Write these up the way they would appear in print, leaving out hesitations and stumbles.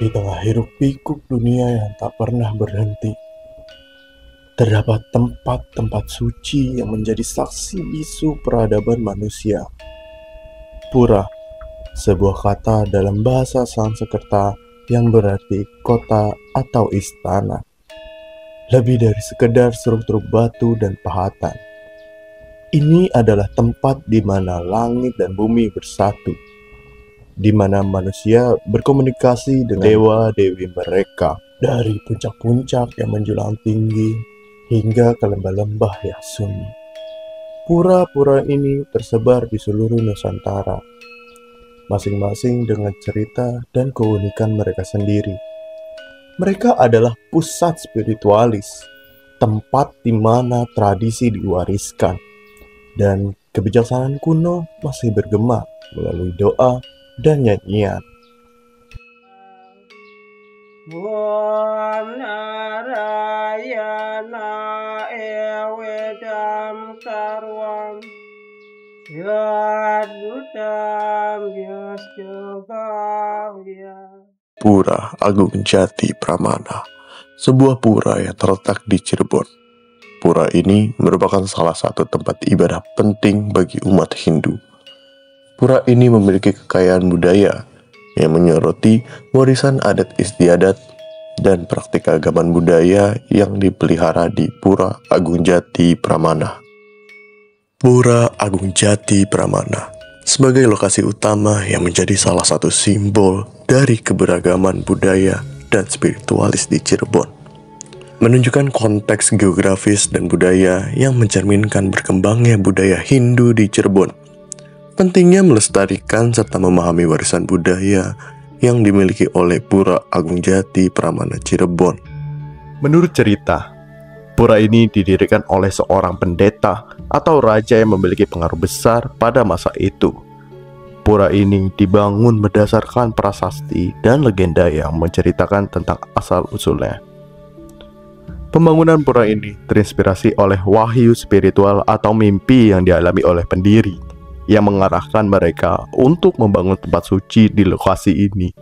Di tengah hiruk-pikuk dunia yang tak pernah berhenti, terdapat tempat-tempat suci yang menjadi saksi bisu peradaban manusia. Pura, sebuah kata dalam bahasa Sanskerta yang berarti kota atau istana. Lebih dari sekedar struktur batu dan pahatan. Ini adalah tempat di mana langit dan bumi bersatu, di mana manusia berkomunikasi dengan dewa-dewi mereka, dari puncak-puncak yang menjulang tinggi hingga ke lembah-lembah yang sunyi. Pura-pura ini tersebar di seluruh Nusantara, masing-masing dengan cerita dan keunikan mereka sendiri. Mereka adalah pusat spiritualis, tempat di mana tradisi diwariskan, dan kebijaksanaan kuno masih bergema melalui doa dan nyanyian. Pura Agung Jati Pramana, sebuah pura yang terletak di Cirebon. Pura ini merupakan salah satu tempat ibadah penting bagi umat Hindu. Pura ini memiliki kekayaan budaya yang menyoroti warisan adat istiadat dan praktik keagamaan budaya yang dipelihara di Pura Agung Jati Pramana. Pura Agung Jati Pramana sebagai lokasi utama yang menjadi salah satu simbol dari keberagaman budaya dan spiritualis di Cirebon, menunjukkan konteks geografis dan budaya yang mencerminkan berkembangnya budaya Hindu di Cirebon. Pentingnya melestarikan serta memahami warisan budaya yang dimiliki oleh Pura Agung Jati Pramana Cirebon. Menurut cerita, pura ini didirikan oleh seorang pendeta atau raja yang memiliki pengaruh besar pada masa itu. Pura ini dibangun berdasarkan prasasti dan legenda yang menceritakan tentang asal-usulnya. Pembangunan pura ini terinspirasi oleh wahyu spiritual atau mimpi yang dialami oleh pendiri yang mengarahkan mereka untuk membangun tempat suci di lokasi ini.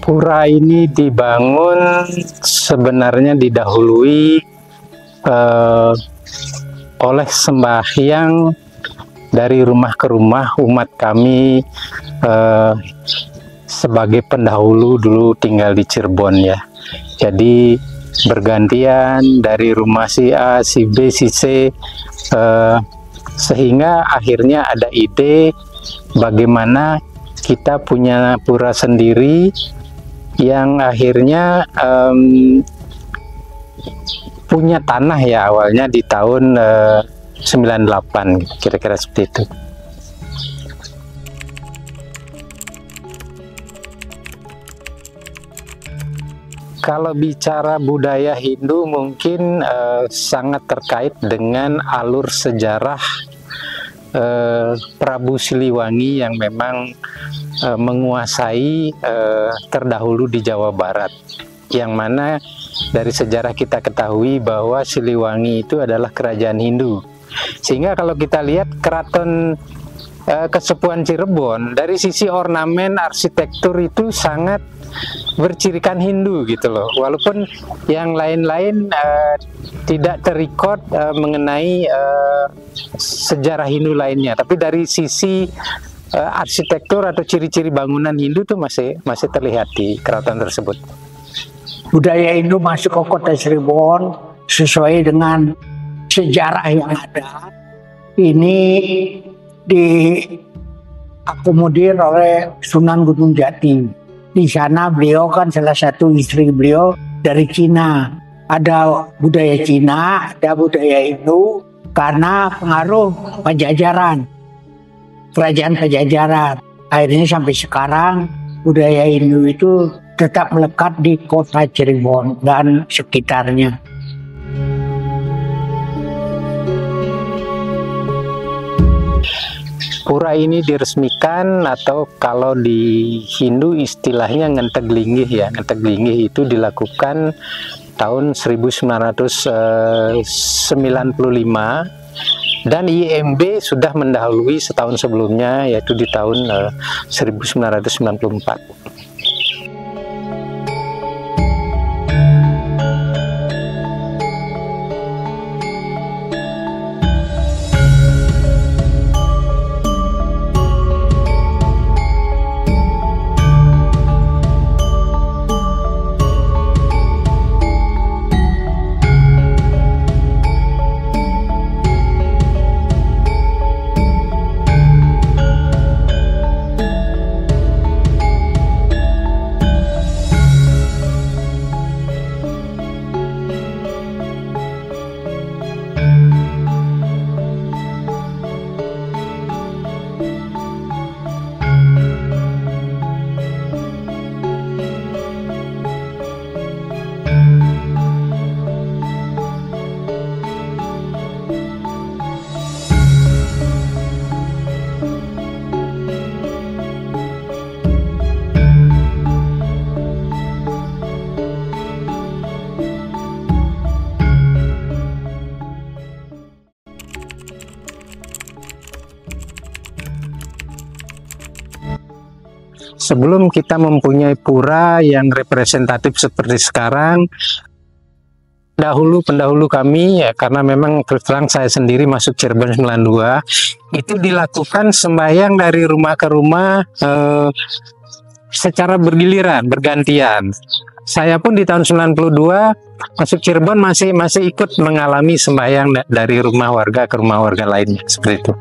Pura ini dibangun sebenarnya didahului oleh sembahyang dari rumah ke rumah umat kami sebagai pendahulu dulu tinggal di Cirebon ya. Jadi bergantian dari rumah si A, si B, si C, sehingga akhirnya ada ide bagaimana kita punya pura sendiri yang akhirnya punya tanah ya awalnya di tahun 98 kira-kira seperti itu. Kalau bicara budaya Hindu mungkin sangat terkait dengan alur sejarah Prabu Siliwangi yang memang menguasai terdahulu di Jawa Barat, yang mana dari sejarah kita ketahui bahwa Siliwangi itu adalah kerajaan Hindu. Sehingga kalau kita lihat keraton Kesepuhan Cirebon dari sisi ornamen arsitektur itu sangat bercirikan Hindu gitu loh, walaupun yang lain-lain tidak terrecord mengenai sejarah Hindu lainnya, tapi dari sisi arsitektur atau ciri-ciri bangunan Hindu tuh masih terlihat di keraton tersebut. Budaya Hindu masuk ke kota Cirebon sesuai dengan sejarah yang ada. Ini diakomodir oleh Sunan Gunung Jati. Di sana beliau kan salah satu istri beliau dari Cina. Ada budaya Cina, ada budaya Hindu karena pengaruh Pajajaran. Kerajaan Pajajaran. Akhirnya sampai sekarang budaya Hindu itu tetap melekat di kota Cirebon dan sekitarnya. Pura ini diresmikan atau kalau di Hindu istilahnya Ngenteglinggih ya. Ngenteglinggih itu dilakukan tahun 1995 Dan IMB sudah mendahului setahun sebelumnya, yaitu di tahun 1994. Sebelum kita mempunyai pura yang representatif seperti sekarang, pendahulu kami, ya, karena memang terus terang saya sendiri masuk Cirebon 92, itu dilakukan sembahyang dari rumah ke rumah secara bergiliran, bergantian. Saya pun di tahun 92 masuk Cirebon masih ikut mengalami sembahyang dari rumah warga ke rumah warga lainnya, seperti itu.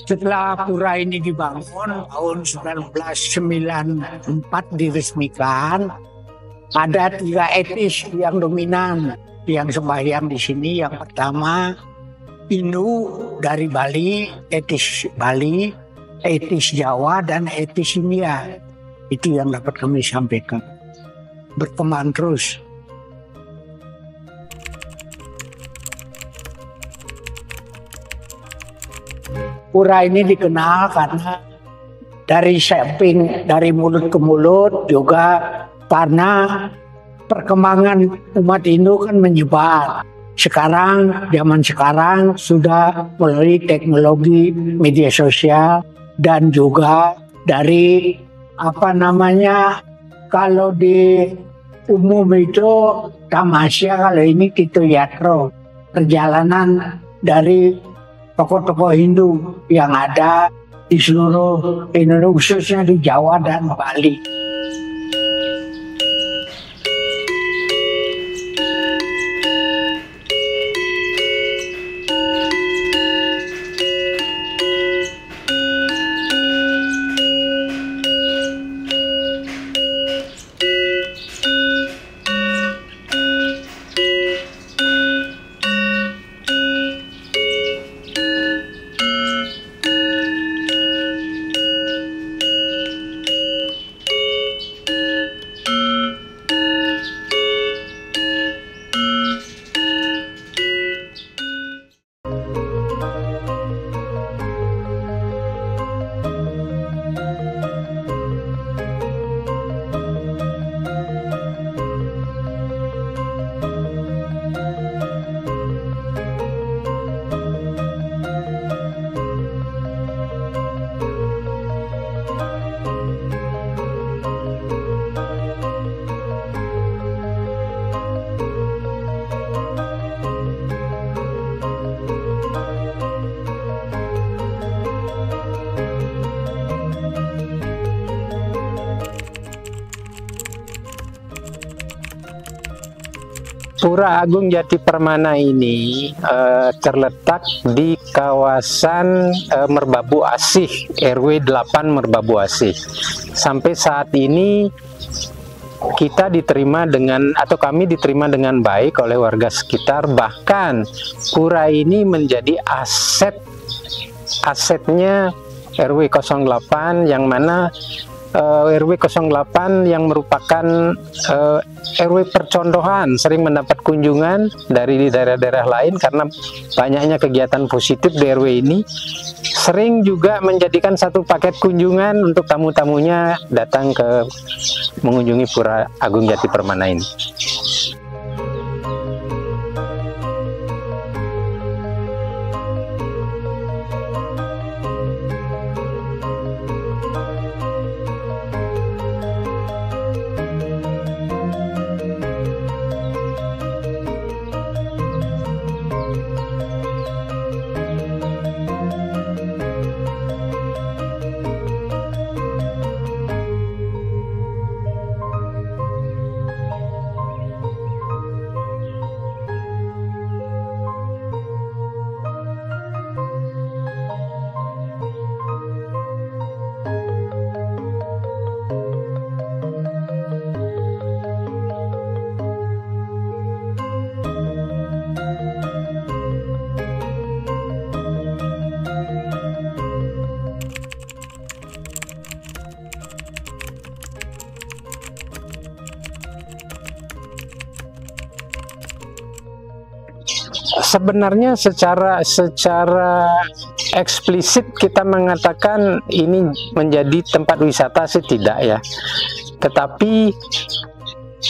Setelah pura ini dibangun tahun 1994 diresmikan, ada 3 etis yang dominan yang sembahyang di sini. Yang pertama Hindu dari Bali, etis Jawa, dan etis India. Itu yang dapat kami sampaikan. Berkembang terus. Pura ini dikenal karena dari samping, dari mulut ke mulut, juga karena perkembangan umat Hindu kan menyebar. Zaman sekarang sudah melalui teknologi media sosial, dan juga dari kalau di umum itu tamasya, kalau ini Tito Yatro, perjalanan dari tokoh-tokoh Hindu yang ada di seluruh Indonesia, khususnya di Jawa dan Bali. Pura Agung Jati Permana ini terletak di kawasan Merbabu Asih, RW 8 Merbabu Asih. Sampai saat ini kita diterima dengan, atau kami diterima dengan baik oleh warga sekitar. Bahkan pura ini menjadi asetnya RW 08, yang mana RW 08 yang merupakan RW percontohan, sering mendapat kunjungan dari daerah-daerah lain karena banyaknya kegiatan positif di RW ini. Sering juga menjadikan satu paket kunjungan untuk tamu-tamunya datang ke mengunjungi Pura Agung Jati Permana ini. Sebenarnya secara eksplisit kita mengatakan ini menjadi tempat wisata sih tidak ya, tetapi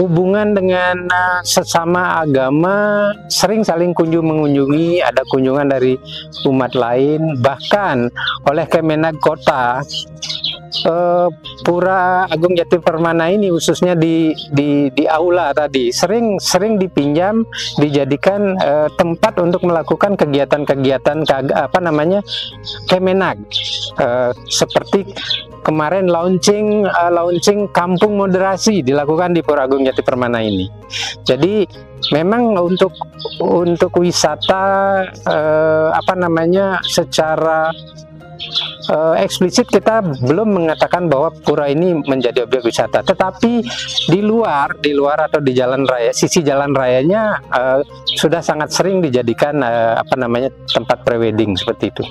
hubungan dengan sesama agama sering saling mengunjungi, ada kunjungan dari umat lain, bahkan oleh Kemenag Kota. Pura Agung Jati Permana ini khususnya di aula tadi sering dipinjam, dijadikan tempat untuk melakukan kegiatan-kegiatan Kemenag, seperti kemarin launching kampung moderasi dilakukan di Pura Agung Jati Permana ini. Jadi memang untuk wisata secara eksplisit kita belum mengatakan bahwa pura ini menjadi objek wisata, tetapi di luar atau di jalan raya, sisi jalan rayanya sudah sangat sering dijadikan tempat prewedding seperti itu.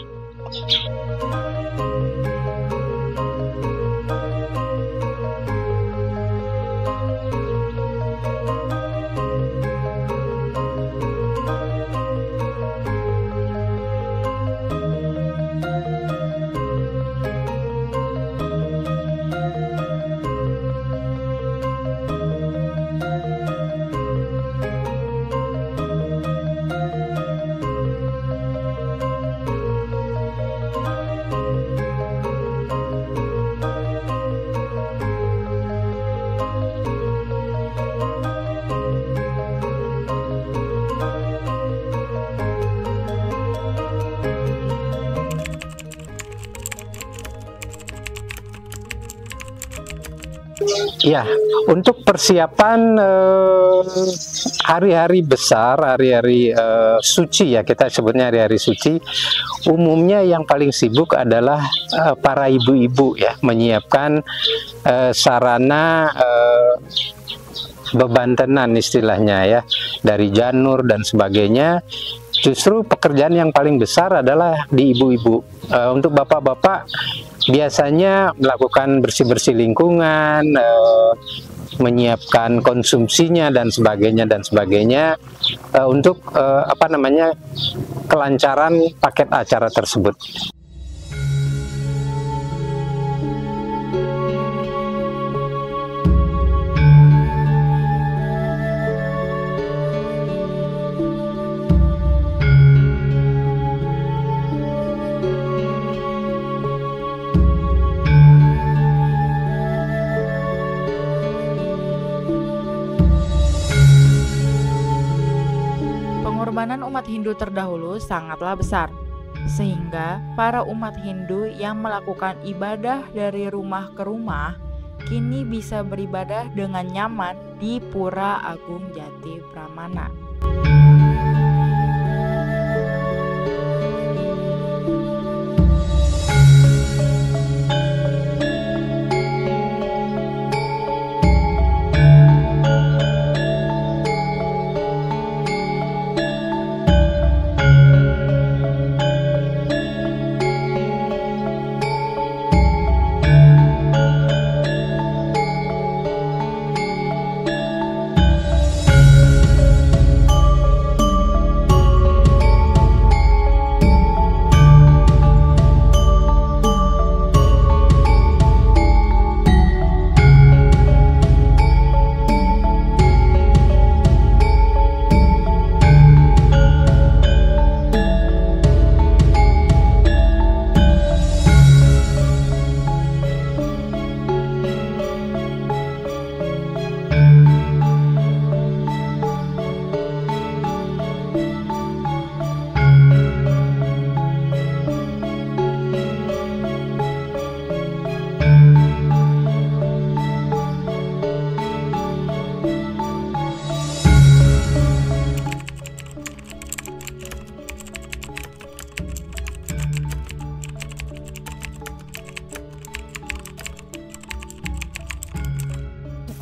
Ya, untuk persiapan hari-hari besar, hari-hari suci ya, kita sebutnya hari-hari suci, umumnya yang paling sibuk adalah para ibu-ibu ya, menyiapkan sarana bebantenan istilahnya ya, dari janur dan sebagainya. Justru pekerjaan yang paling besar adalah di ibu-ibu. Untuk bapak-bapak biasanya melakukan bersih-bersih lingkungan, menyiapkan konsumsinya dan sebagainya untuk kelancaran paket acara tersebut. Pengorbanan umat Hindu terdahulu sangatlah besar, sehingga para umat Hindu yang melakukan ibadah dari rumah ke rumah kini bisa beribadah dengan nyaman di Pura Agung Jati Pramana.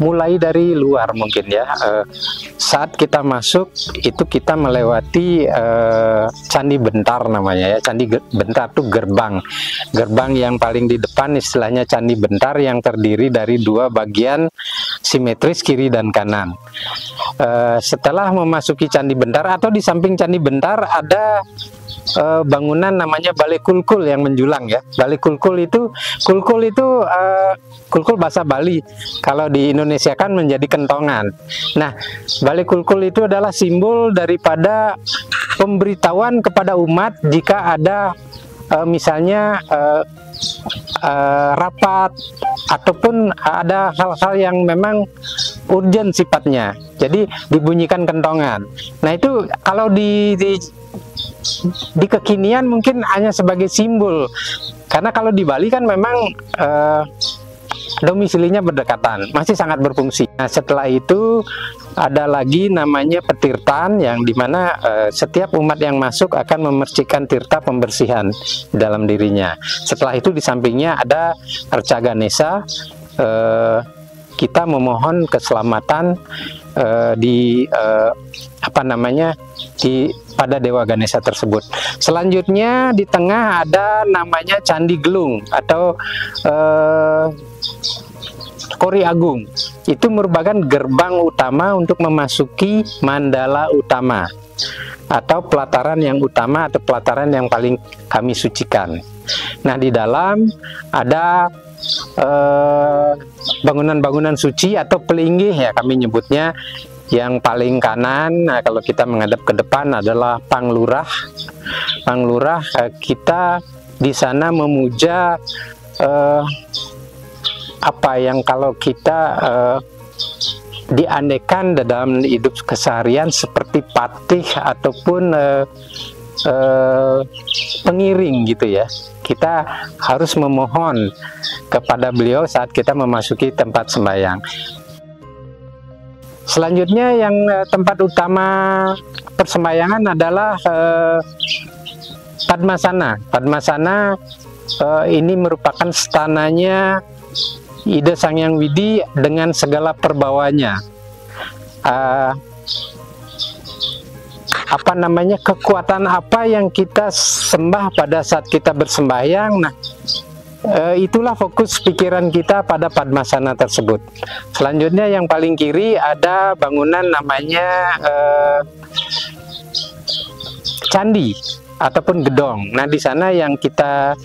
Mulai dari luar mungkin ya, saat kita masuk itu kita melewati Candi Bentar namanya ya. Candi Bentar itu gerbang yang paling di depan, istilahnya Candi Bentar, yang terdiri dari dua bagian simetris kiri dan kanan. Setelah memasuki Candi Bentar atau di samping Candi Bentar ada bangunan namanya Balai Kulkul yang menjulang ya. Balai Kulkul itu kulkul bahasa Bali, kalau di Indonesia kan menjadi kentongan. Nah, Balai Kulkul itu adalah simbol daripada pemberitahuan kepada umat jika ada misalnya rapat ataupun ada hal-hal yang memang urgent sifatnya, jadi dibunyikan kentongan. Nah, itu kalau di kekinian mungkin hanya sebagai simbol, karena kalau di Bali kan memang domisilinya berdekatan, masih sangat berfungsi. Nah, setelah itu ada lagi namanya petirtan, yang dimana setiap umat yang masuk akan memercikan tirta pembersihan dalam dirinya. Setelah itu di sampingnya ada Arca Ganesha, kita memohon keselamatan pada Dewa Ganesha tersebut. Selanjutnya di tengah ada namanya Candi Gelung atau Kori Agung. Itu merupakan gerbang utama untuk memasuki Mandala Utama atau pelataran yang utama atau pelataran yang paling kami sucikan. Nah, di dalam ada bangunan-bangunan suci atau pelinggih ya kami nyebutnya. Yang paling kanan, nah kalau kita menghadap ke depan adalah Panglurah. Panglurah, kita di sana memuja apa yang kalau kita diandekan dalam hidup keseharian seperti patih ataupun pengiring gitu ya. Kita harus memohon kepada beliau saat kita memasuki tempat sembahyang. Selanjutnya yang tempat utama persembahyangan adalah Padmasana. Padmasana ini merupakan stananya Ida Sangyang Widi dengan segala perbawanya. Kekuatan apa yang kita sembah pada saat kita bersembahyang. Nah, itulah fokus pikiran kita pada Padmasana tersebut. Selanjutnya yang paling kiri ada bangunan namanya candi ataupun gedong. Nah, di sana yang kita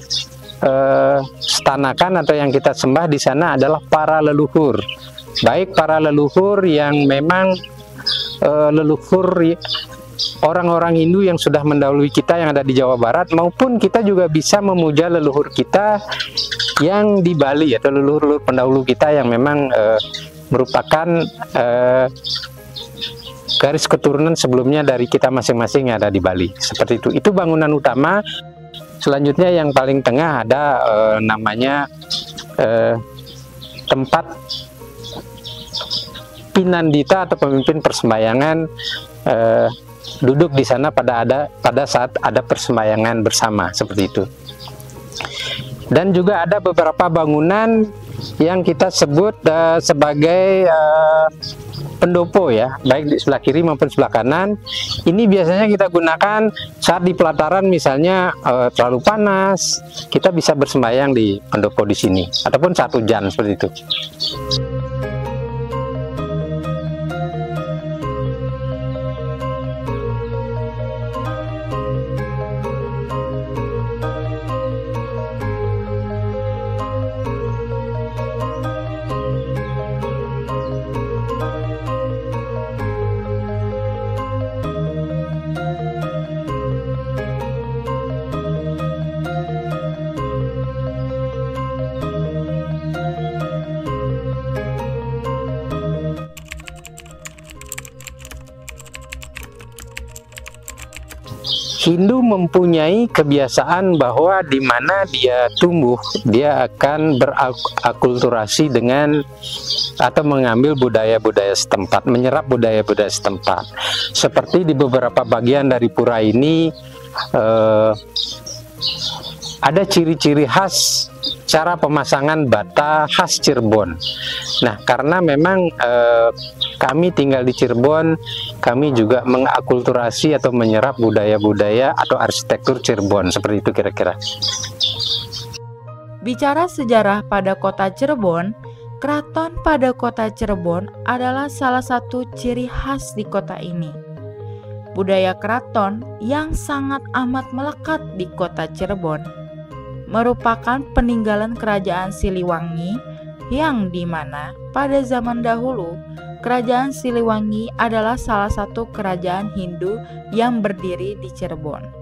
stanakan atau yang kita sembah di sana adalah para leluhur. Baik para leluhur yang memang leluhur orang-orang Hindu yang sudah mendahului kita yang ada di Jawa Barat, maupun kita juga bisa memuja leluhur kita yang di Bali atau leluhur pendahulu kita yang memang merupakan garis keturunan sebelumnya dari kita masing-masing yang ada di Bali. Seperti itu. Itu bangunan utama. Selanjutnya yang paling tengah ada namanya tempat Pinandita atau pemimpin persembahyangan duduk di sana pada saat ada persembahyangan bersama seperti itu. Dan juga ada beberapa bangunan yang kita sebut sebagai pendopo ya, baik di sebelah kiri maupun sebelah kanan. Ini biasanya kita gunakan saat di pelataran misalnya terlalu panas, kita bisa bersembahyang di pendopo di sini, ataupun saat hujan seperti itu. Hindu mempunyai kebiasaan bahwa di mana dia tumbuh, dia akan berakulturasi dengan atau mengambil budaya-budaya setempat, menyerap budaya-budaya setempat. Seperti di beberapa bagian dari pura ini ada ciri-ciri khas cara pemasangan bata khas Cirebon. Nah, karena memang kami tinggal di Cirebon, kami juga mengakulturasi atau menyerap budaya-budaya atau arsitektur Cirebon, seperti itu kira-kira. Bicara sejarah pada kota Cirebon, keraton pada kota Cirebon adalah salah satu ciri khas di kota ini. Budaya keraton yang sangat amat melekat di kota Cirebon merupakan peninggalan kerajaan Siliwangi yang dimana pada zaman dahulu Kerajaan Siliwangi adalah salah satu kerajaan Hindu yang berdiri di Cirebon.